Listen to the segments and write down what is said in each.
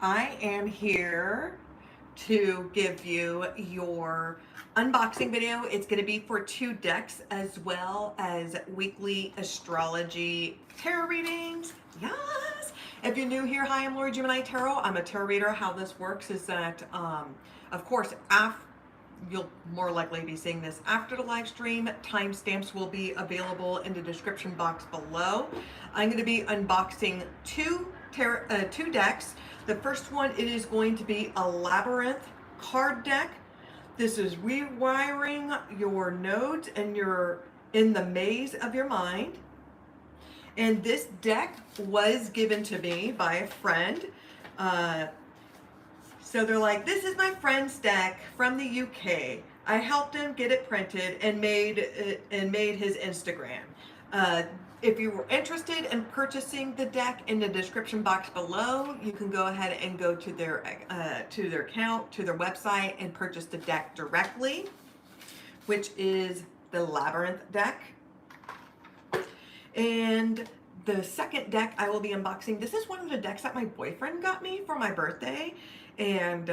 I am here to give you your unboxing video. It's going to be for 2 decks as well as weekly astrology tarot readings. Yes! If you're new here, hi, I'm Lori Gemini Tarot. I'm a tarot reader. How this works is that, of course, you'll more likely be seeing this after the live stream. Timestamps will be available in the description box below. I'm going to be unboxing two decks. The first one, it is going to be a Labyrinth card deck. This is rewiring your nodes and you're in the maze of your mind. And this deck was given to me by a friend. So they're like, this is my friend's deck from the UK. I helped him get it printed and made his Instagram. If you were interested in purchasing the deck, in the description box below, you can go ahead and go to their account, to their website, and purchase the deck directly, which is the Labyrinth deck. And the second deck I will be unboxing, this is one of the decks that my boyfriend got me for my birthday. And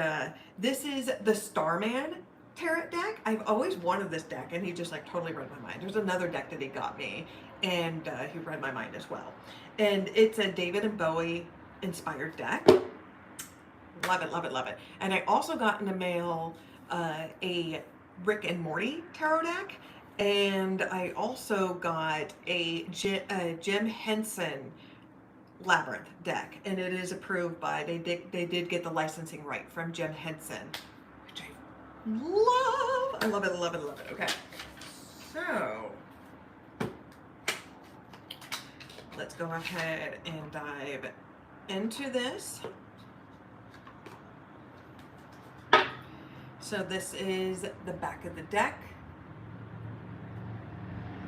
this is the Starman tarot deck. I've always wanted this deck, and he just like totally read my mind. There's another deck that he got me, and he read my mind as well. And it's a David and Bowie inspired deck. Love it, love it, love it. And I also got in the mail a Rick and Morty tarot deck. And I also got a Jim Henson Labyrinth deck, and it is approved by, they did get the licensing right from Jim Henson, which I love. I love it, love it, love it. Okay, so let's go ahead and dive into this. So this is the back of the deck.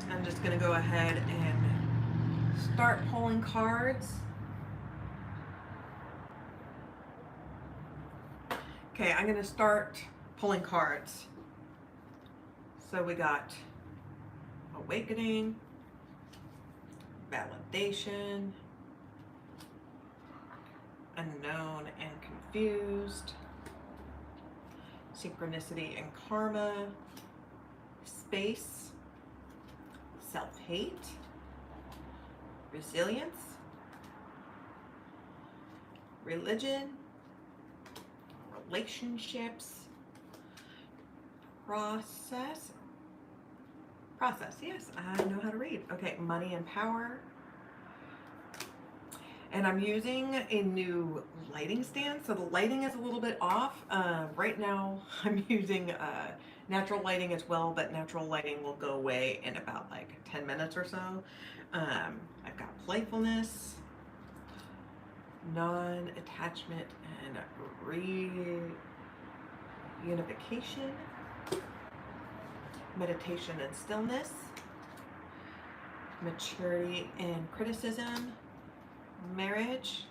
I'm just going to go ahead and start pulling cards. Okay, I'm going to start pulling cards. So we got Awakening, Validation, Unknown and Confused, Synchronicity and Karma, Space, Self-Hate, Resilience, Religion, Relationships, Process, yes, I know how to read. Okay, Money and Power. And I'm using a new lighting stand, so the lighting is a little bit off. Right now I'm using natural lighting as well, but natural lighting will go away in about like 10 minutes or so. I've got Playfulness, Non-Attachment and Reunification, Meditation and Stillness, Maturity and Criticism, Marriage,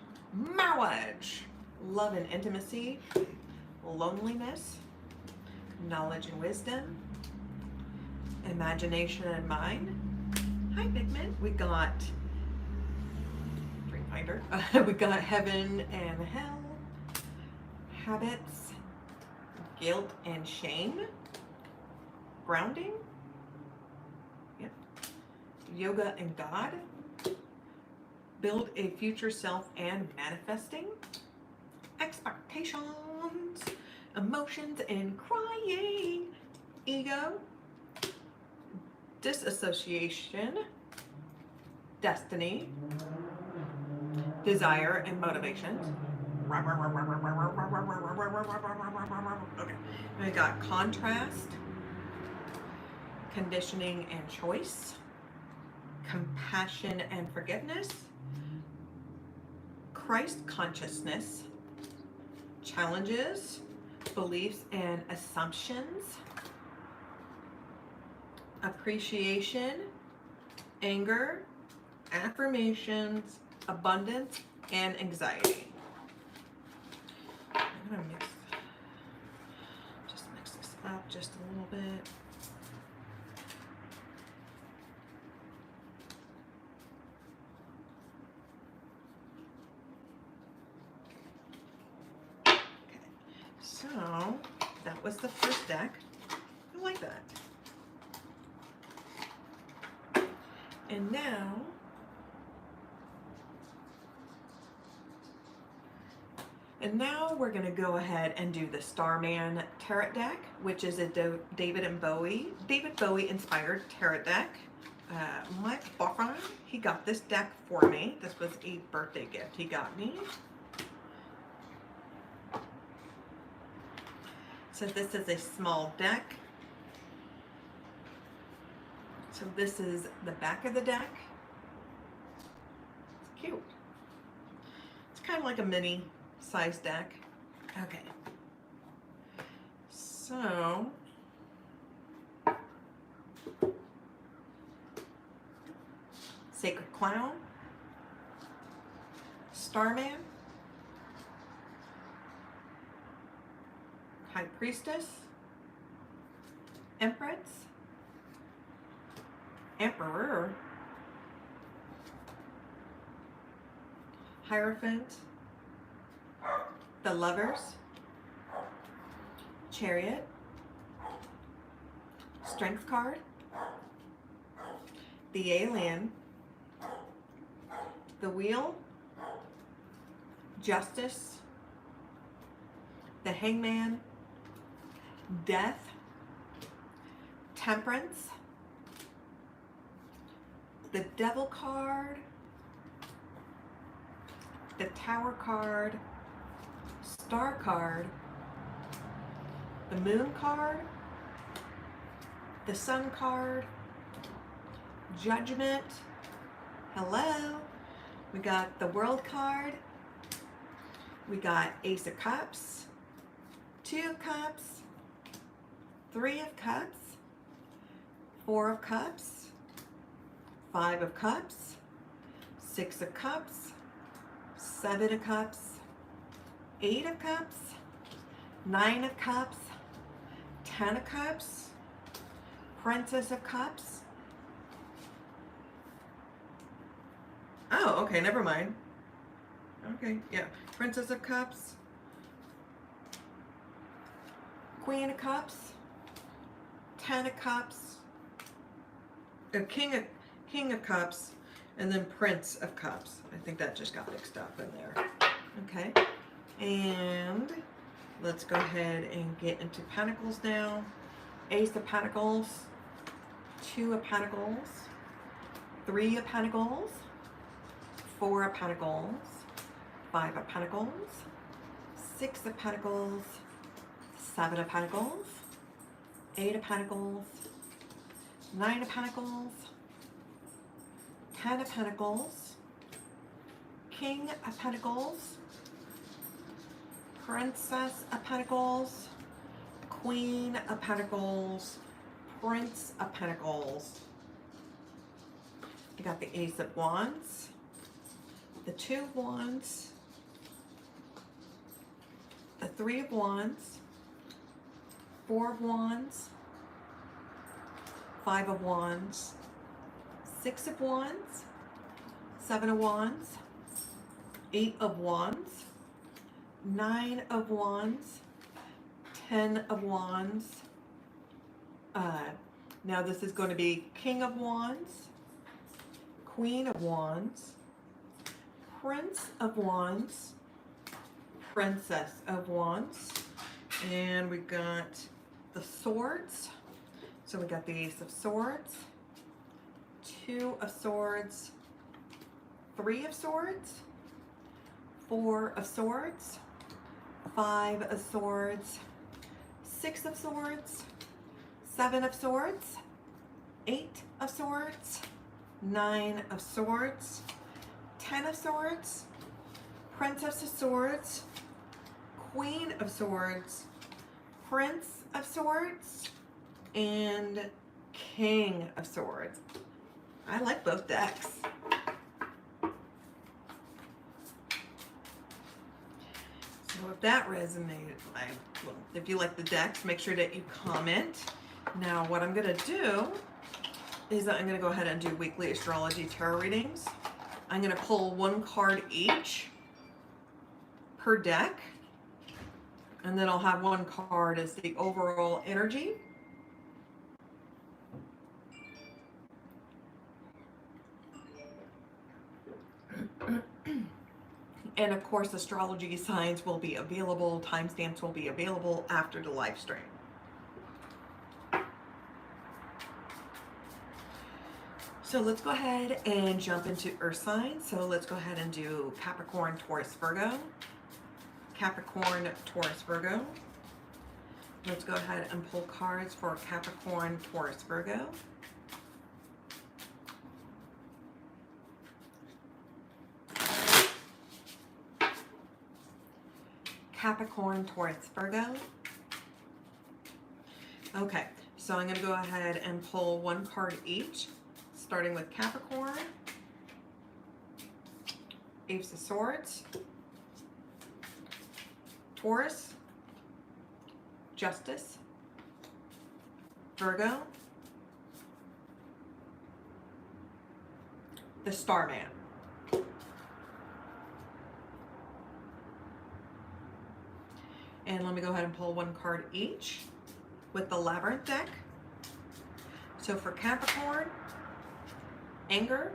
Love and Intimacy, Loneliness, Knowledge and Wisdom, Imagination and Mind. Hi, Bigman. We got Dreamfinder. We got Heaven and Hell, Habits, Guilt and Shame, Grounding, yep, Yoga and God, Build a Future Self and Manifesting, Expectations, Emotions and Crying, Ego, Disassociation, Destiny, Desire and Motivations. Okay, we got Contrast, Conditioning and Choice, Compassion and Forgiveness, Christ Consciousness, Challenges, Beliefs and Assumptions, Appreciation, Anger, Affirmations, Abundance, and Anxiety. I'm gonna mix this up just a little bit. So that was the first deck. I like that. And now we're going to go ahead and do the Starman Tarot deck, which is a David Bowie inspired tarot deck. My boyfriend, he got this deck for me. This was a birthday gift he got me. So this is a small deck. So this is the back of the deck. It's cute. It's kind of like a mini size deck. Okay. So Sacred Clown, Starman, High Priestess, Empress, Emperor, Hierophant, the Lovers, Chariot, Strength card, the Alien, the Wheel, Justice, the Hangman, Death, Temperance, the Devil card, the Tower card, Star card, the Moon card, the Sun card, Judgment, hello, we got the World card, we got Ace of Cups, 2 of Cups, 3 of Cups, 4 of Cups, 5 of Cups, 6 of Cups, 7 of Cups, 8 of Cups, 9 of Cups, 10 of Cups, Princess of Cups. Oh, okay, never mind. Okay, yeah. Princess of Cups, Queen of Cups, 10 of Cups, King of Cups, and then Prince of Cups. I think that just got mixed up in there. Okay, and let's go ahead and get into Pentacles now. Ace of Pentacles, 2 of Pentacles, 3 of Pentacles, 4 of Pentacles, 5 of Pentacles, 6 of Pentacles, 7 of Pentacles, 8 of Pentacles, 9 of Pentacles, 10 of Pentacles, King of Pentacles, Princess of Pentacles, Queen of Pentacles, Prince of Pentacles. You got the Ace of Wands, the 2 of Wands, the 3 of Wands, 4 of Wands, 5 of Wands, 6 of Wands, 7 of Wands, 8 of Wands, 9 of Wands, 10 of Wands. Now this is going to be King of Wands, Queen of Wands, Prince of Wands, Princess of Wands, and we got the Swords. So we got the Ace of Swords, 2 of Swords, 3 of Swords, 4 of Swords, 5 of Swords, 6 of Swords, 7 of Swords, 8 of Swords, 9 of Swords, 10 of Swords, Princess of Swords, Queen of Swords, Prince of Swords, and King of Swords. I like both decks. So if that resonated, well, if you like the decks, make sure that you comment. Now what I'm going to do is that I'm going to go ahead and do weekly astrology tarot readings. I'm going to pull 1 card each per deck. And then I'll have one card as the overall energy. And of course, astrology signs will be available, timestamps will be available after the live stream. So let's go ahead and jump into earth signs. So let's go ahead and do Capricorn, Taurus, Virgo. Capricorn, Taurus, Virgo. Let's go ahead and pull cards for Capricorn, Taurus, Virgo. Capricorn, Taurus, Virgo. Okay, so I'm going to go ahead and pull one card each, starting with Capricorn, Ace of Swords, Taurus, Justice, Virgo, the Starman. And let me go ahead and pull one card each with the Labyrinth deck. So for Capricorn, anger,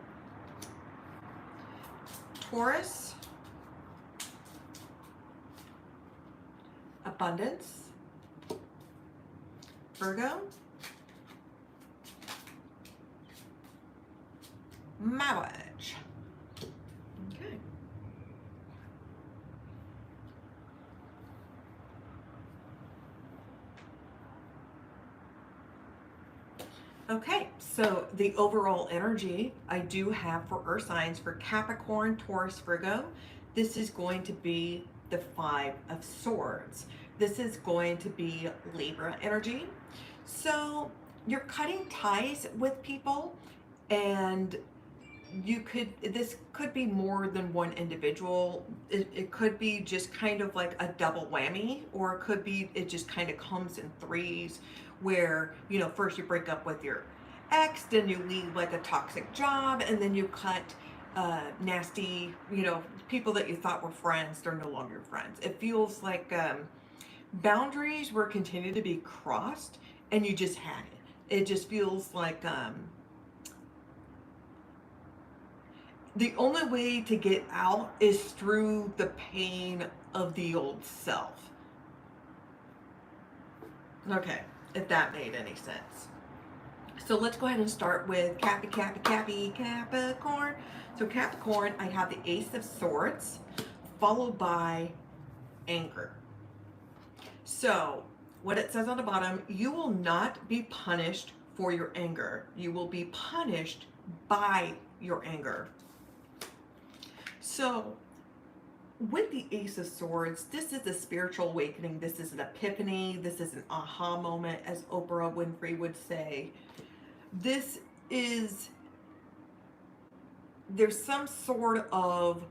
Taurus, abundance, Virgo, marriage. Okay. Okay, so the overall energy I do have for earth signs for Capricorn, Taurus, Virgo, this is going to be the Five of Swords. This is going to be Libra energy. So you're cutting ties with people, and this could be more than one individual. It could be just kind of like a double whammy, or it could be it just kind of comes in threes, where, you know, first you break up with your ex, then you leave like a toxic job, and then you cut nasty, you know, people that you thought were friends, they're no longer friends. It feels like boundaries were continued to be crossed, and you just had it. It just feels like the only way to get out is through the pain of the old self. Okay, if that made any sense. So let's go ahead and start with Capricorn. So Capricorn, I have the Ace of Swords, followed by anger. So what it says on the bottom, you will not be punished for your anger. You will be punished by your anger. So with the Ace of Swords, this is a spiritual awakening. This is an epiphany. This is an aha moment, as Oprah Winfrey would say. This is, there's some sort of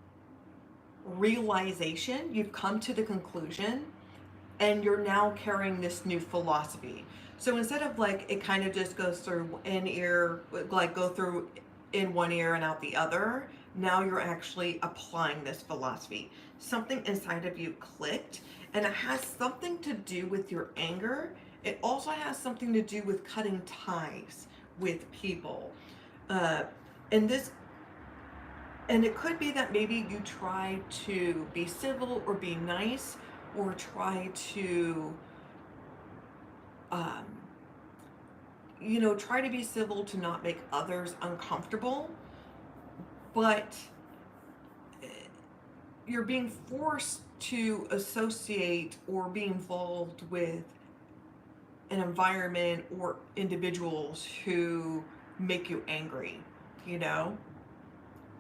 realization. You've come to the conclusion, and you're now carrying this new philosophy. So instead of like, it kind of just goes through in ear, like go through in one ear and out the other, now you're actually applying this philosophy. Something inside of you clicked, and it has something to do with your anger. It also has something to do with cutting ties with people. And it could be that maybe you try to be civil or be nice, or try to, you know, try to be civil to not make others uncomfortable, but you're being forced to associate or be involved with an environment or individuals who make you angry, you know?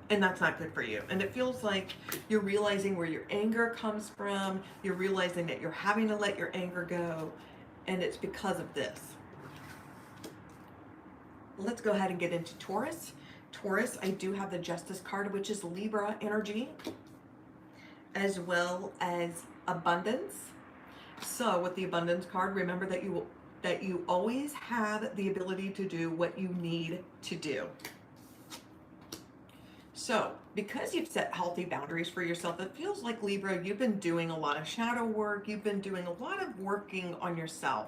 And that's not good for you. And it feels like you're realizing where your anger comes from. You're realizing that you're having to let your anger go, and it's because of this. Let's go ahead and get into Taurus. Taurus, I do have the Justice card, which is Libra energy, as well as abundance. So with the abundance card, remember that you always have the ability to do what you need to do. So because you've set healthy boundaries for yourself, it feels like, Libra, you've been doing a lot of shadow work. You've been doing a lot of working on yourself.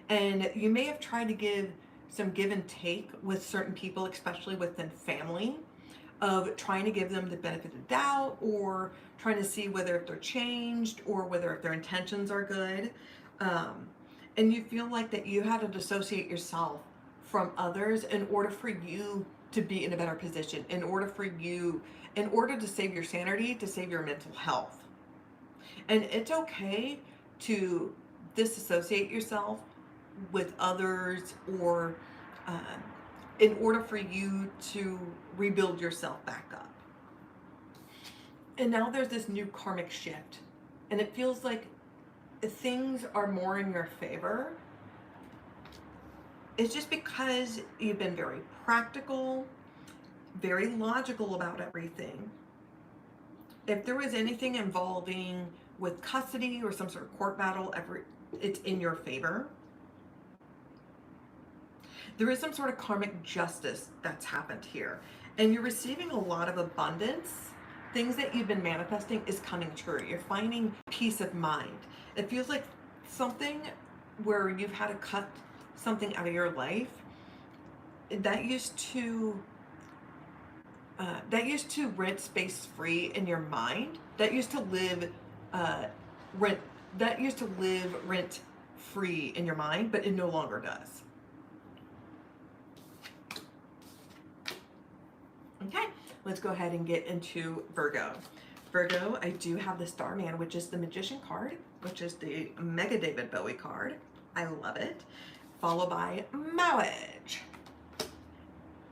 And you may have tried to give some give and take with certain people, especially within family, of trying to give them the benefit of the doubt, or trying to see whether if they're changed or whether if their intentions are good. And you feel like that you had to dissociate yourself from others in order for you to be in a better position, in order to save your sanity, to save your mental health. And it's okay to disassociate yourself with others, or in order for you to rebuild yourself back up. And now there's this new karmic shift, and it feels like things are more in your favor. It's just because you've been very practical, very logical about everything. If there was anything involving with custody or some sort of court battle, it's in your favor. There is some sort of karmic justice that's happened here, and you're receiving a lot of abundance. Things that you've been manifesting is coming true. You're finding peace of mind. It feels like something where you've had to cut something out of your life that used to rent space free in your mind. That used to live rent free in your mind, but it no longer does. Okay, let's go ahead and get into Virgo. Virgo, I do have the Starman, which is the Magician card, which is the Mega David Bowie card. I love it. Followed by Marriage.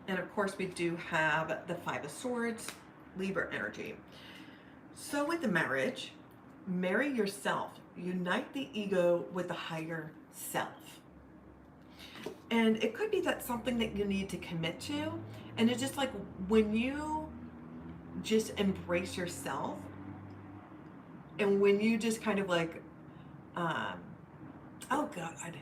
And of course, we do have the Five of Swords, Libra energy. So with the Marriage, marry yourself. Unite the ego with the higher self. And it could be that something that you need to commit to. And it's just like when you just embrace yourself, and when you just kind of like, oh God,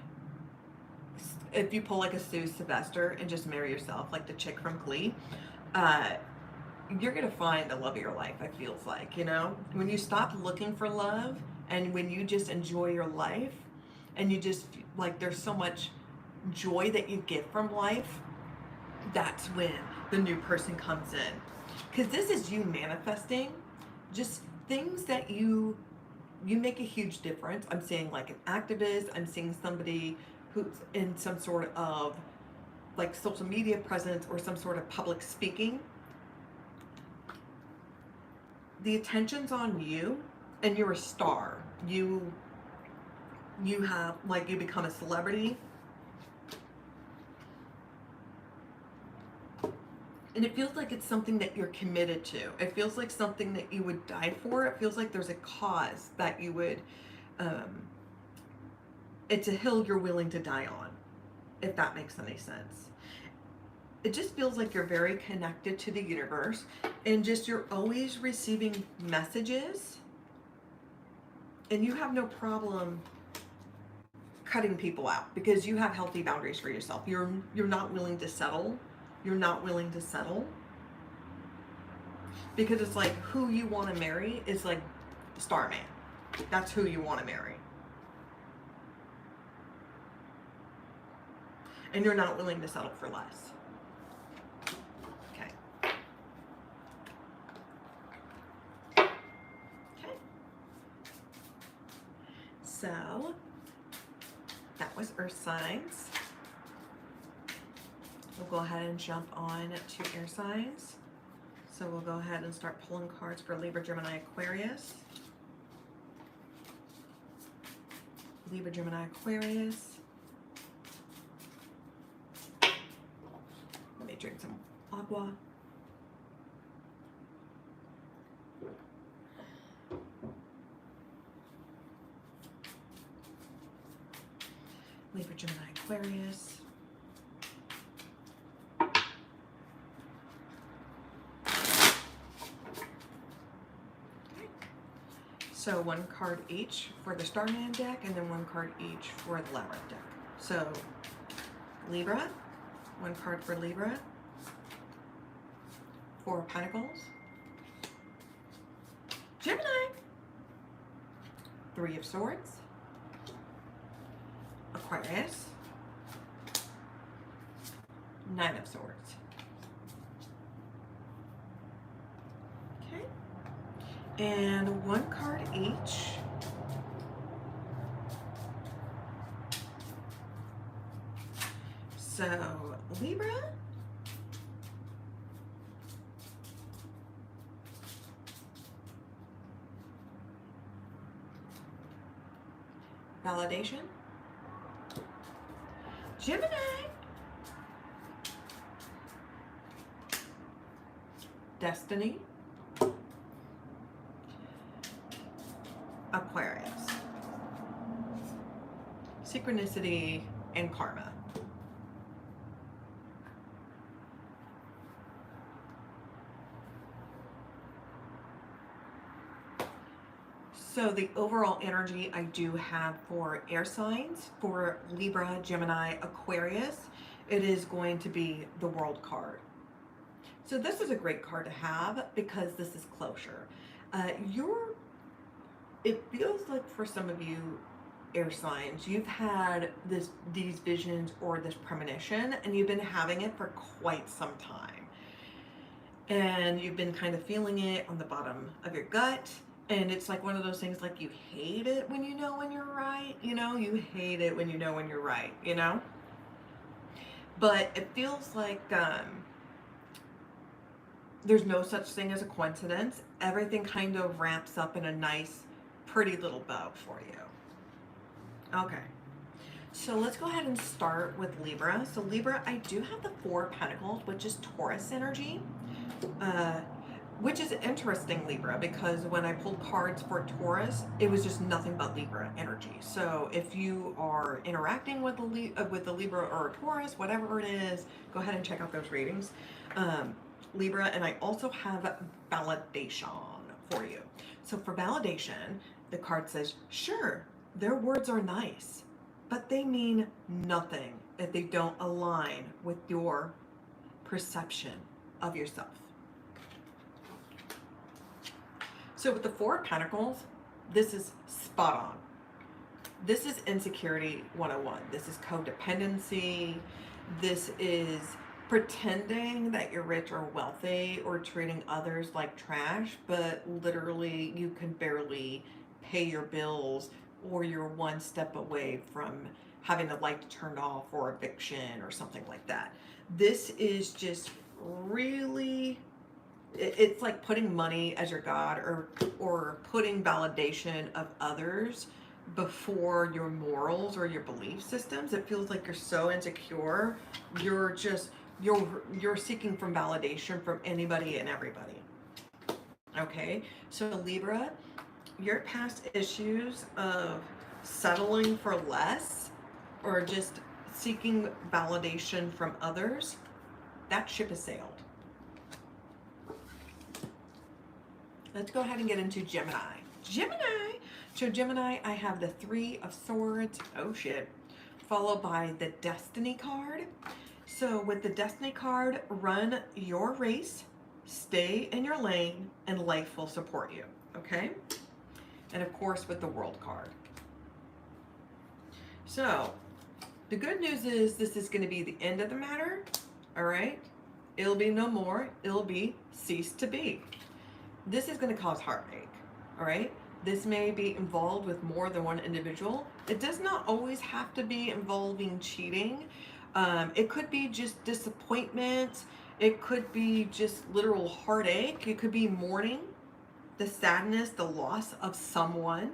if you pull like a Sue Sylvester and just marry yourself, like the chick from Glee, you're gonna find the love of your life. It feels like, you know, when you stop looking for love and when you just enjoy your life, and you just like there's so much joy that you get from life, that's when the new person comes in. Because this is you manifesting just things that you make a huge difference. I'm seeing like an activist. I'm seeing somebody who's in some sort of like social media presence or some sort of public speaking. The attention's on you, and you're a star. You have like you become a celebrity. And it feels like it's something that you're committed to. It feels like something that you would die for. It feels like there's a cause that you would, it's a hill you're willing to die on, if that makes any sense. It just feels like you're very connected to the universe, and just you're always receiving messages, and you have no problem cutting people out because you have healthy boundaries for yourself. You're not willing to settle. You're not willing to settle because it's like who you want to marry is like Starman. That's who you want to marry. And you're not willing to settle for less. Okay. Okay. So that was Earth signs. We'll go ahead and jump on to air signs. So we'll go ahead and start pulling cards for Libra, Gemini, Aquarius. Libra, Gemini, Aquarius. Let me drink some agua. Libra, Gemini, Aquarius. So one card each for the Starman deck, and then one card each for the Labyrinth deck. So Libra, one card for Libra, Four of Pentacles, Gemini, Three of Swords, Aquarius, Nine of Swords. Okay. And one card each. So, Libra, validation, Gemini, destiny, Aquarius, synchronicity, and karma. So the overall energy I do have for air signs, for Libra, Gemini, Aquarius, it is going to be the World card. So this is a great card to have because this is closure. It feels like for some of you air signs, you've had these visions or this premonition, and you've been having it for quite some time. And you've been kind of feeling it on the bottom of your gut. And it's like one of those things, like, you hate it when you know when you're right, you know? You hate it when you know when you're right, you know? But it feels like there's no such thing as a coincidence. Everything kind of wraps up in a nice, pretty little bow for you. Okay. So let's go ahead and start with Libra. So Libra, I do have the Four of Pentacles, which is Taurus energy. Which is interesting, Libra, because when I pulled cards for Taurus, it was just nothing but Libra energy. So if you are interacting with a Libra or a Taurus, whatever it is, go ahead and check out those readings. Libra, and I also have validation for you. So for validation, the card says, sure, their words are nice, but they mean nothing if they don't align with your perception of yourself. So with the Four of Pentacles, this is spot on. This is insecurity 101. This is codependency. This is pretending that you're rich or wealthy or treating others like trash, but literally you can barely pay your bills, or you're one step away from having the light turned off or eviction or something like that. This is just really... it's like putting money as your god, or putting validation of others before your morals or your belief systems. It feels like you're so insecure. You're seeking from validation from anybody and everybody. Okay, so Libra, your past issues of settling for less or just seeking validation from others, that ship has sailed. Let's go ahead and get into Gemini. Gemini! So Gemini, I have the Three of Swords, oh shit, followed by the Destiny card. So with the Destiny card, run your race, stay in your lane, and life will support you, okay? And of course with the World card. So the good news is this is going to be the end of the matter, all right? It'll be no more, it'll be cease to be. This is going to cause heartache, all right? This may be involved with more than one individual. It does not always have to be involving cheating. It could be just disappointment. It could be just literal heartache. It could be mourning, the sadness, the loss of someone.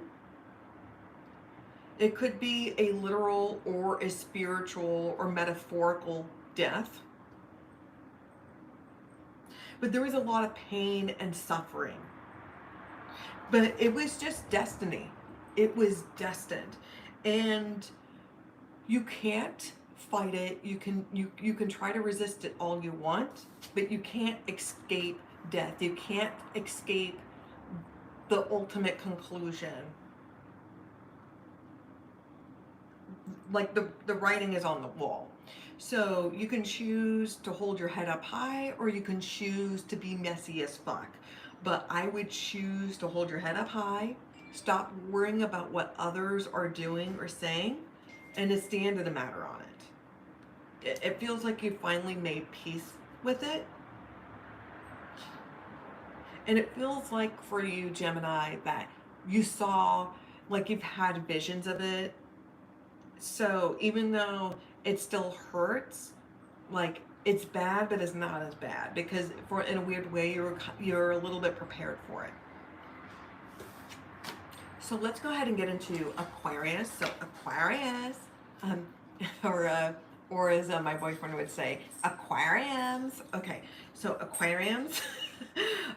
It could be a literal or a spiritual or metaphorical death. But there was a lot of pain and suffering. But it was just destiny. It was destined. And you can't fight it. You can try to resist it all you want, but you can't escape death. You can't escape the ultimate conclusion. Like the writing is on the wall. So you can choose to hold your head up high, or you can choose to be messy as fuck. but I would choose to hold your head up high, stop worrying about what others are doing or saying, and to stand in the matter on it. It feels like you finally made peace with it. And it feels like for you, Gemini, that you saw, like you've had visions of it. So even though it still hurts, like it's bad, but it's not as bad because for in a weird way you're a little bit prepared for it. So let's go ahead and get into Aquarius. So Aquarius, um, or as my boyfriend would say, aquariums. Okay, so aquariums.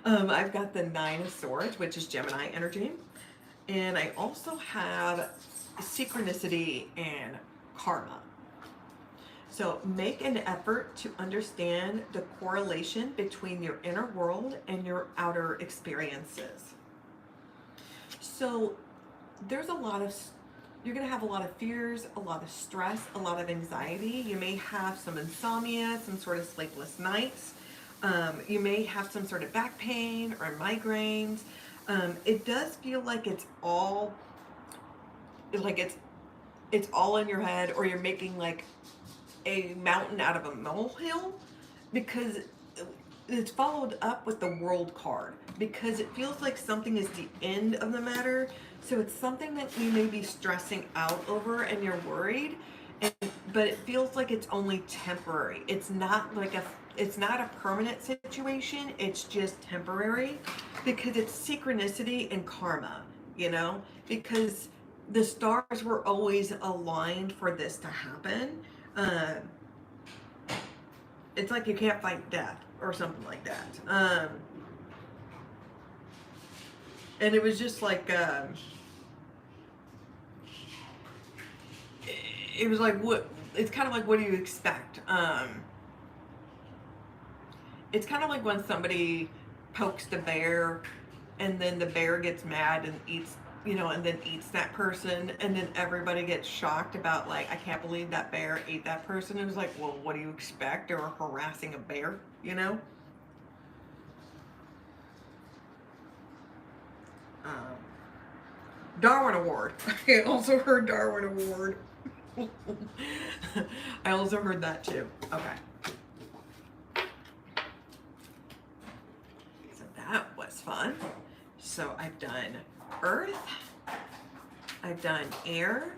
I've got the Nine of Swords, which is Gemini energy, and I also have synchronicity and karma. So make an effort to understand the correlation between your inner world and your outer experiences. So there's you're going to have a lot of fears, a lot of stress, a lot of anxiety. You may have some insomnia, some sort of sleepless nights. You may have some sort of back pain or migraines. It does feel like it's all in your head, or you're making like a mountain out of a molehill, because it's followed up with the World card, because it feels like something is the end of the matter. So it's something that you may be stressing out over and you're worried, but it feels like it's only temporary. It's not a permanent situation. It's just temporary, because it's synchronicity and karma, because the stars were always aligned for this to happen. It's like you can't fight death or something like that. And it was just like, it was like, it's kind of like, what do you expect? It's kind of like when somebody pokes the bear and then the bear gets mad and eats, and then eats that person, and then everybody gets shocked about, like, I can't believe that bear ate that person. It was like, well, what do you expect? They were harassing a bear, Darwin Award. I also heard Darwin Award. I also heard that too. Okay. So that was fun. So I've done Earth. I've done air.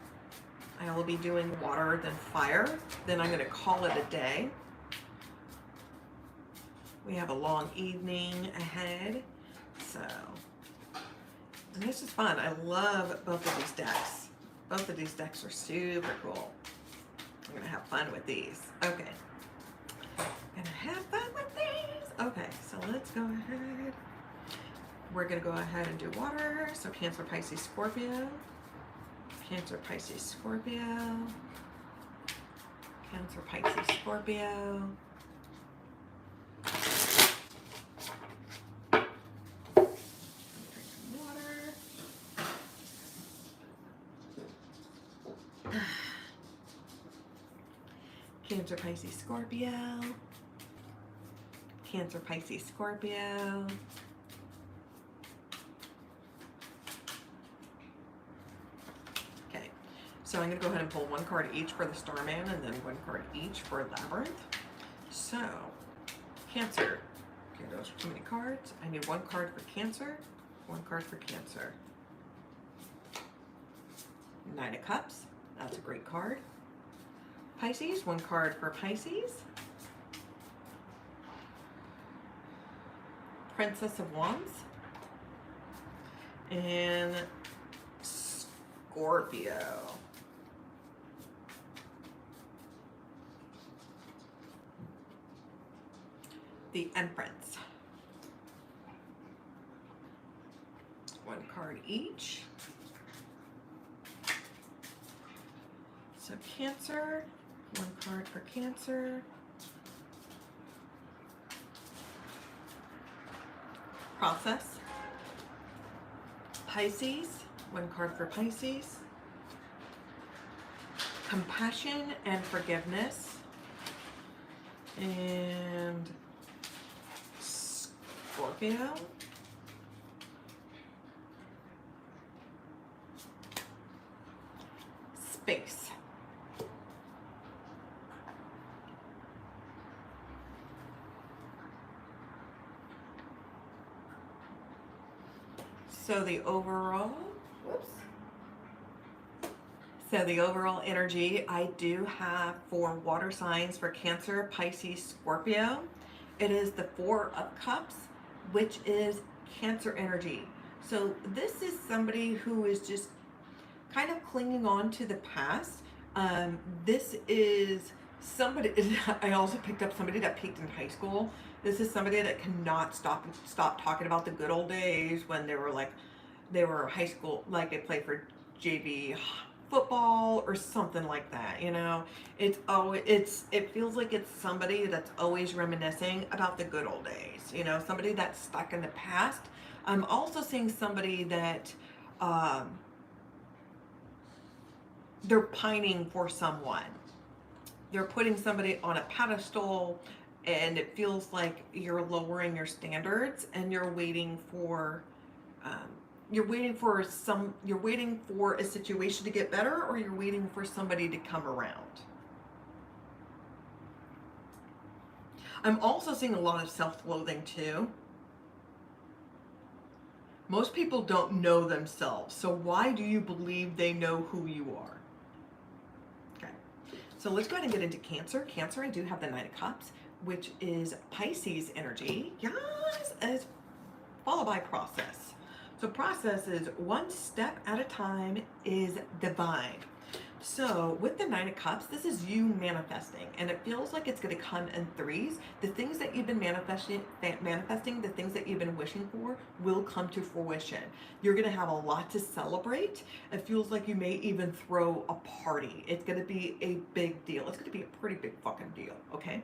I will be doing water, then fire. Then I'm going to call it a day. We have a long evening ahead. So, and this is fun. I love both of these decks. Both of these decks are super cool. I'm going to have fun with these. Okay. Gonna have fun with these. Okay, so let's go ahead. We're going to go ahead and do water. So Cancer, Pisces, Scorpio. Cancer, Pisces, Scorpio. Cancer, Pisces, Scorpio. Cancer, Pisces, Scorpio. Cancer, Pisces, Scorpio. Okay, so I'm going to go ahead and pull one card each for the Starman and then one card each for Labyrinth. So, Cancer. Okay, those are too many cards. I need one card for Cancer, one card for Cancer. Nine of Cups. That's a great card. Pisces, one card for Pisces. Princess of Wands. And Scorpio. The Empress. One card each. So Cancer, one card for Cancer. Process. Pisces, one card for Pisces. Compassion and Forgiveness. And Scorpio. space. So the overall, whoops. So the overall energy I do have for water signs for Cancer, Pisces, Scorpio, it is the Four of Cups, which is Cancer energy. So this is somebody who is just kind of clinging on to the past. This is somebody, I also picked up somebody that peaked in high school. This is somebody that cannot stop talking about the good old days when they were high school, like they played for JV football or something like that, you know. It feels like it's somebody that's always reminiscing about the good old days, you know, somebody that's stuck in the past. I'm also seeing somebody that they're pining for someone. They're putting somebody on a pedestal, and it feels like you're lowering your standards and you're waiting for a situation to get better, or you're waiting for somebody to come around. I'm also seeing a lot of self-loathing too. Most people don't know themselves, so why do you believe they know who you are? Okay, so let's go ahead and get into Cancer. Cancer, I do have the Knight of Cups, which is Pisces energy. Yes, as followed by process. So process is one step at a time is divine. So with the Nine of Cups, this is you manifesting, and it feels like it's going to come in threes. The things that you've been manifesting, the things that you've been wishing for will come to fruition. You're going to have a lot to celebrate. It feels like you may even throw a party. It's going to be a big deal. It's going to be a pretty big fucking deal, okay?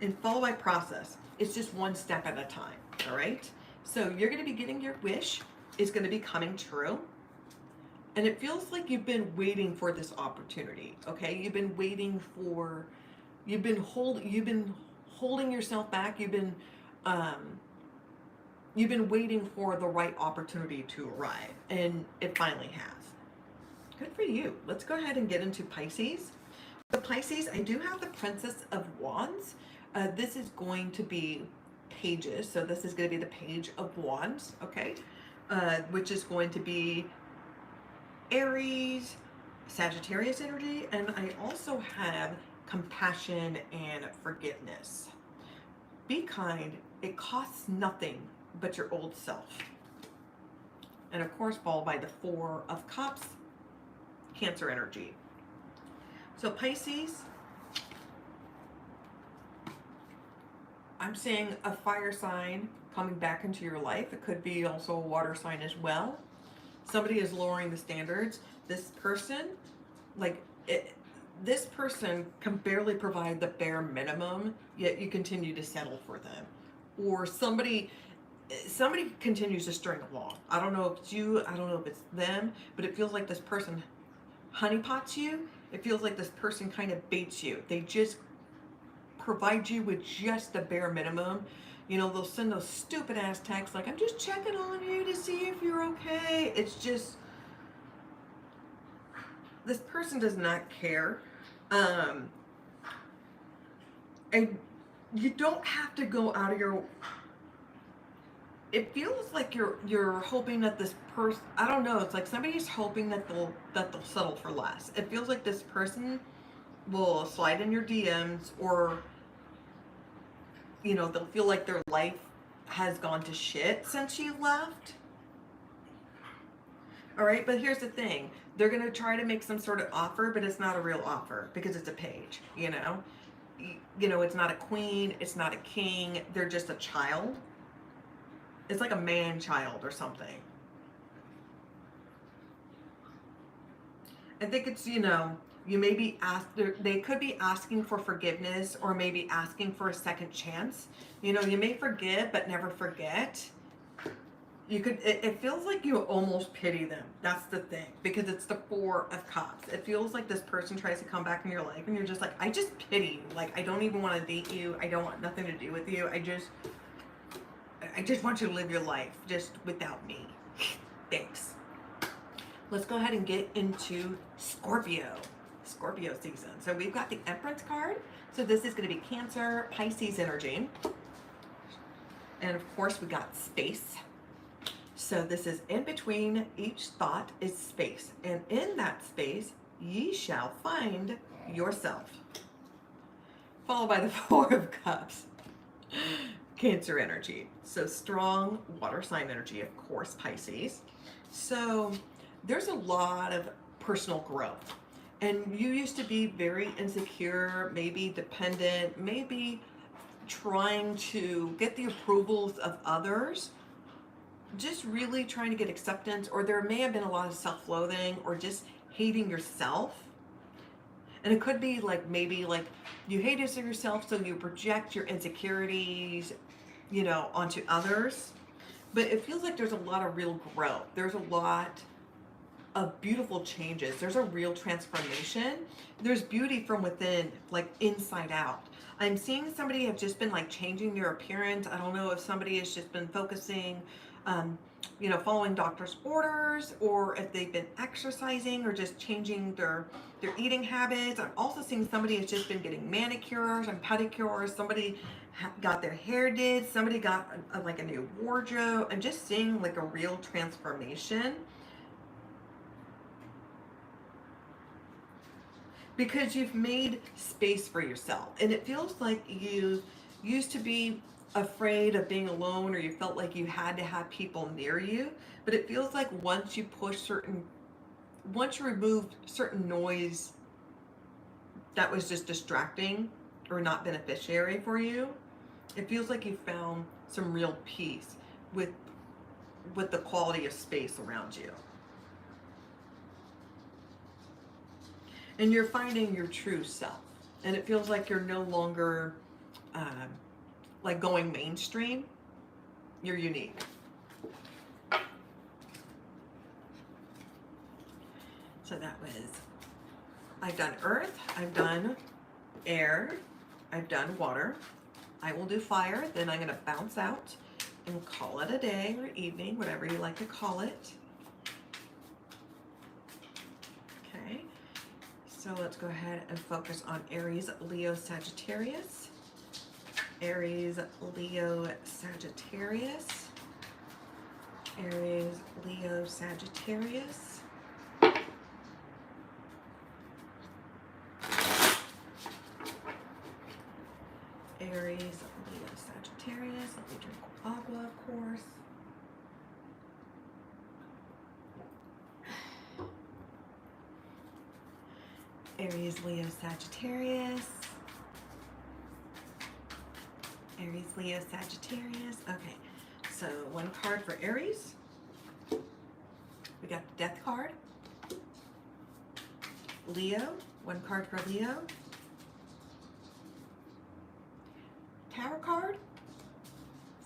And followed by process. It's just one step at a time, all right? So you're going to be getting your wish. It's going to be coming true. And it feels like you've been waiting for this opportunity, okay? You've been holding yourself back. You've been waiting for the right opportunity to arrive, and it finally has. Good for you. Let's go ahead and get into Pisces. The Pisces, I do have the Princess of Wands. This is going to be pages, so this is going to be the Page of Wands, okay? Which is going to be Aries, Sagittarius energy, and I also have compassion and forgiveness. Be kind. It costs nothing but your old self. And of course, followed by the Four of Cups, Cancer energy. So Pisces, I'm seeing a fire sign coming back into your life. It could be also a water sign as well. Somebody is lowering the standards. This person, this person can barely provide the bare minimum, yet you continue to settle for them. Or somebody continues to string along. I don't know if it's you, I don't know if it's them, but it feels like this person honeypots you. It feels like this person kind of baits you. They just provide you with just the bare minimum. You know, they'll send those stupid ass texts like, I'm just checking on you to see if you're okay. It's just, this person does not care. And you don't have to go out of your, it feels like you're hoping that this person, I don't know, it's like somebody's hoping that they'll settle for less. It feels like this person will slide in your DMs, or you know, they'll feel like their life has gone to shit since you left. All right, but here's the thing. They're going to try to make some sort of offer, but it's not a real offer because it's a page, you know? You know, it's not a queen, it's not a king, they're just a child. It's like a man-child or something. I think it's, you know, you may be they could be asking for forgiveness, or maybe asking for a second chance. You know, you may forgive but never forget. You could, it feels like you almost pity them. That's the thing, because it's the Four of Cups. It feels like this person tries to come back in your life and you're just like, I just pity you. Like, I don't even want to date you. I don't want nothing to do with you. I just want you to live your life just without me. Thanks. let's go ahead and get into Scorpio season. So we've got the Empress card. So this is going to be Cancer, Pisces energy. And of course we got space. So this is in between each thought is space. And in that space, ye shall find yourself. Followed by the Four of Cups. Cancer energy. So strong water sign energy, of course, Pisces. So there's a lot of personal growth. And you used to be very insecure, maybe dependent, maybe trying to get the approvals of others, just really trying to get acceptance, or there may have been a lot of self-loathing or just hating yourself. And it could be like maybe like you hate yourself, so you project your insecurities, you know, onto others. But it feels like there's a lot of real growth. There's a lot of beautiful changes. There's a real transformation. There's beauty from within, like inside out. I'm seeing somebody have just been like changing their appearance. I don't know if somebody has just been focusing, you know, following doctor's orders, or if they've been exercising or just changing their eating habits. I'm also seeing somebody has just been getting manicures and pedicures. Somebody got their hair did. Somebody got like a new wardrobe. I'm just seeing like a real transformation. Because you've made space for yourself. And it feels like you used to be afraid of being alone, or you felt like you had to have people near you. But it feels like once you removed certain noise that was just distracting or not beneficiary for you, it feels like you found some real peace with the quality of space around you. And you're finding your true self. And it feels like you're no longer like going mainstream. You're unique. So that was, I've done earth, I've done air, I've done water. I will do fire, then I'm gonna bounce out and call it a day or evening, whatever you like to call it. Okay. So let's go ahead and focus on Aries, Leo, Sagittarius. Aries, Leo, Sagittarius. Aries, Leo, Sagittarius. Aries, Leo, Sagittarius. Let me drink agua, of course. Aries, Leo, Sagittarius. Aries, Leo, Sagittarius. Okay, so one card for Aries. We got the Death card. Leo, one card for Leo. Tower card.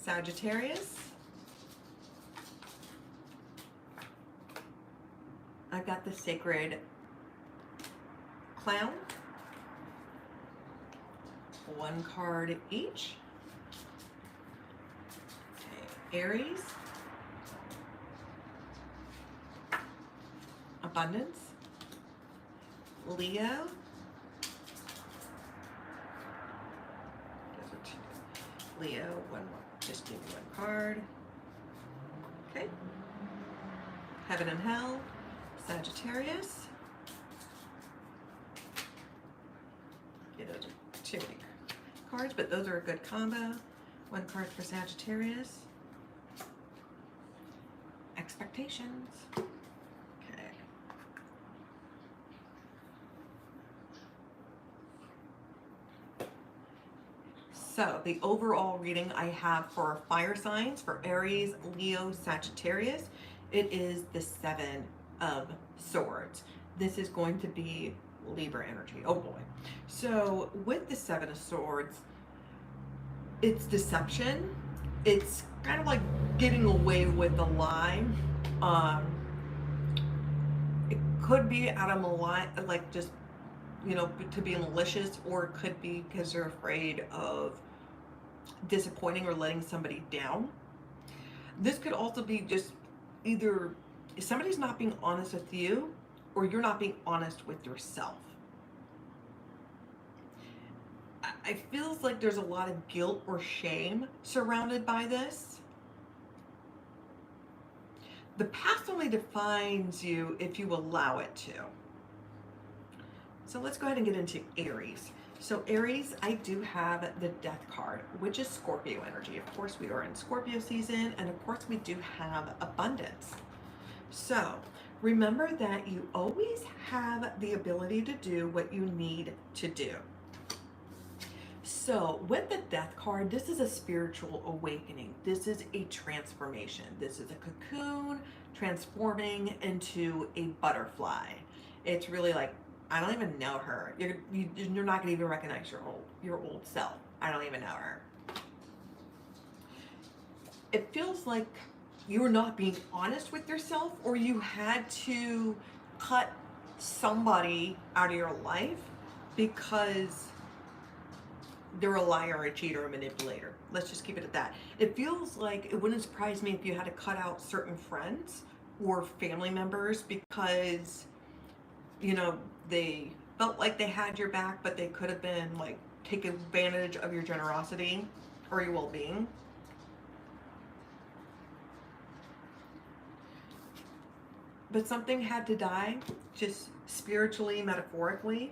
Sagittarius. I've got the Sacred Clown. One card each. Okay. Aries. Abundance. Leo. Those are two. Leo, one more. Just give me one card. Okay. Heaven and Hell. Sagittarius. Yeah, those are too many cards, but those are a good combo. One card for Sagittarius. Expectations. Okay. So the overall reading I have for fire signs for Aries, Leo, Sagittarius, it is the Seven of Swords. This is going to be Libra energy. Oh boy. So with the Seven of Swords, it's deception. It's kind of like getting away with a lie. It could be out of like just, you know, to be malicious, or it could be because they're afraid of disappointing or letting somebody down. This could also be just either somebody's not being honest with you, or you're not being honest with yourself. I feels like there's a lot of guilt or shame surrounded by this. The past only defines you if you allow it to. So let's go ahead and get into Aries. So Aries, I do have the Death card, which is Scorpio energy. Of course, we are in Scorpio season, and of course, we do have abundance. So remember that you always have the ability to do what you need to do. So with the Death card, this is a spiritual awakening. This is a transformation. This is a cocoon transforming into a butterfly. It's really like, I don't even know her. You're not gonna even recognize your old self. I don't even know her. It feels like you're not being honest with yourself, or you had to cut somebody out of your life because they're a liar, a cheater, a manipulator. Let's just keep it at that. It feels like it wouldn't surprise me if you had to cut out certain friends or family members because, you know, they felt like they had your back, but they could have been like taking advantage of your generosity or your well-being. But something had to die, just spiritually, metaphorically.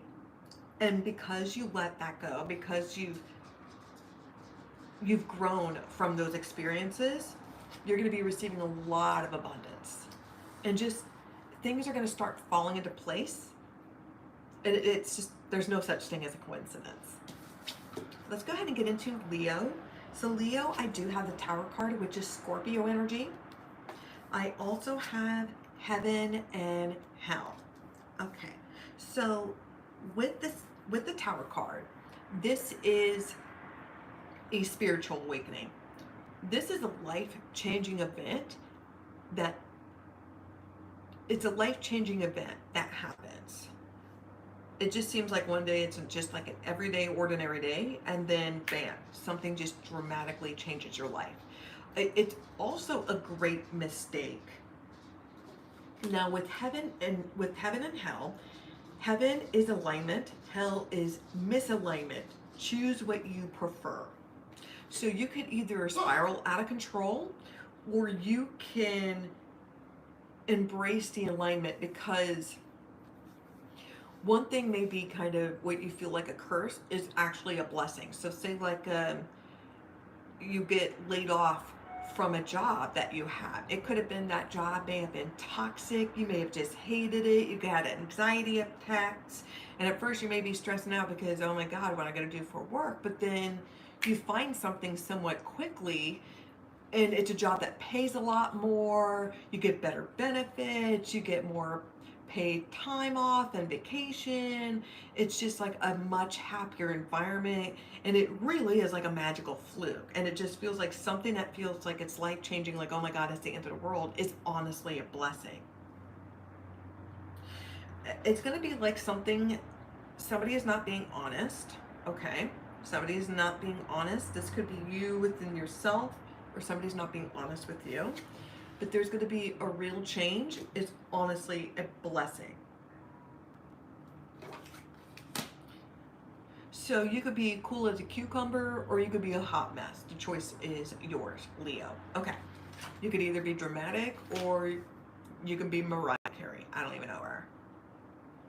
And because you let that go, because you've grown from those experiences, you're going to be receiving a lot of abundance. And just things are going to start falling into place. It's just, there's no such thing as a coincidence. Let's go ahead and get into Leo. So Leo, I do have the Tower card, which is Scorpio energy. I also have Heaven and Hell. Okay, so with the Tower card, this is a spiritual awakening. This is a life-changing event it's a life-changing event that happens. It just seems like one day it's just like an everyday, ordinary day, and then bam, something just dramatically changes your life. It's also a great mistake. Now with heaven and hell, heaven is alignment, hell is misalignment. Choose what you prefer. So you could either spiral out of control, or you can embrace the alignment, because one thing may be kind of what you feel like a curse is actually a blessing. So say like you get laid off from a job that you had. It could have been that job may have been toxic. You may have just hated it. You got anxiety attacks. And at first you may be stressing out because, oh my God, what am I going to do for work? But then you find something somewhat quickly, and it's a job that pays a lot more. You get better benefits. You get more paid time off and vacation. It's just like a much happier environment, and it really is like a magical fluke, and it just feels like something that feels like it's life-changing, like, oh my God, it's the end of the world, is honestly a blessing. It's going to be like somebody is not being honest. Okay, somebody is not being honest. This could be you within yourself, or somebody's not being honest with you. But there's going to be a real change. It's honestly a blessing. So you could be cool as a cucumber, or you could be a hot mess. The choice is yours, Leo. Okay. You could either be dramatic, or you could be Mariah Carey. I don't even know her.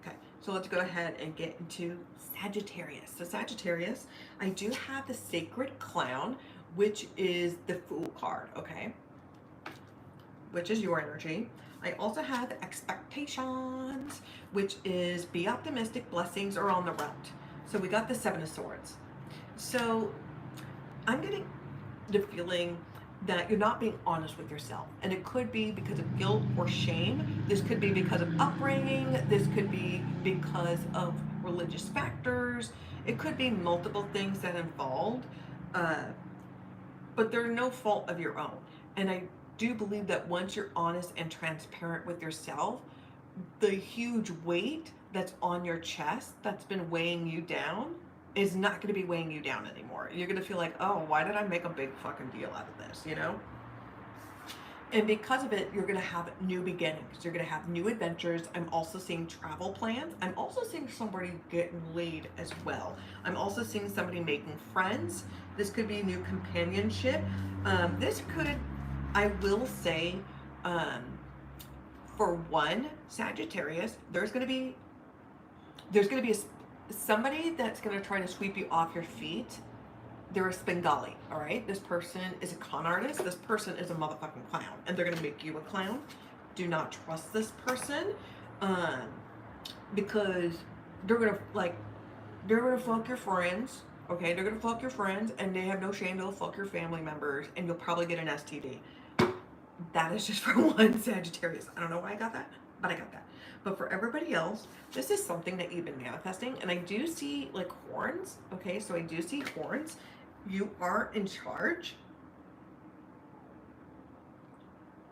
Okay. So let's go ahead and get into Sagittarius. So Sagittarius, I do have the Sacred Clown, which is the Fool card. Okay, which is your energy. I also have Expectations, which is be optimistic, blessings are on the route. So we got the Seven of Swords. So I'm getting the feeling that you're not being honest with yourself. And it could be because of guilt or shame. This could be because of upbringing. This could be because of religious factors. It could be multiple things that involved. But they're no fault of your own. And I do believe that once you're honest and transparent with yourself, the huge weight that's on your chest that's been weighing you down is not going to be weighing you down anymore. You're going to feel like, oh, why did I make a big fucking deal out of this, you know? And because of it, you're going to have new beginnings. You're going to have new adventures. I'm also seeing travel plans. I'm also seeing somebody getting laid as well. I'm also seeing somebody making friends. This could be new companionship. This could, I will say, for one Sagittarius, there's going to be somebody that's going to try to sweep you off your feet. They're a Spengali, all right? This person is a con artist. This person is a motherfucking clown, and they're gonna make you a clown. Do not trust this person, because they're gonna fuck your friends. Okay, they're gonna fuck your friends, and they have no shame. They'll fuck your family members, and you'll probably get an STD. That is just for one Sagittarius. I don't know why I got that, but I got that. But for everybody else, this is something that you've been manifesting, and I do see like horns. Okay, so I do see horns. You are in charge.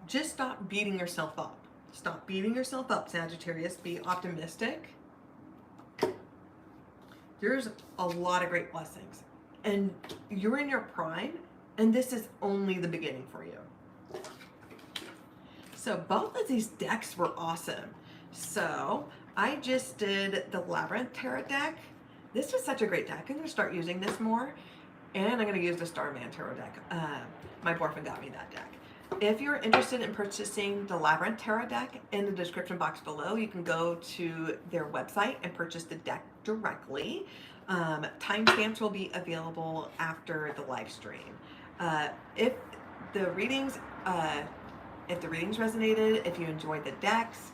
Just stop beating yourself up. Stop beating yourself up, Sagittarius. Be optimistic. There's a lot of great blessings. And you're in your prime, and this is only the beginning for you. So both of these decks were awesome. So I just did the Labyrinth Tarot deck. This was such a great deck. I'm going to start using this more. And I'm going to use the Starman Tarot deck. My boyfriend got me that deck. If you're interested in purchasing the Labyrinth Tarot deck, in the description box below, you can go to their website and purchase the deck directly. Timestamps will be available after the live stream. If the readings resonated, if you enjoyed the decks,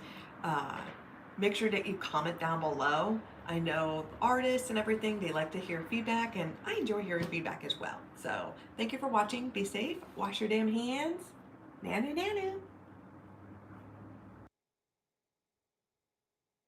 make sure that you comment down below. I know artists and everything, they like to hear feedback, and I enjoy hearing feedback as well. So thank you for watching. Be safe. Wash your damn hands. Nanu nanu.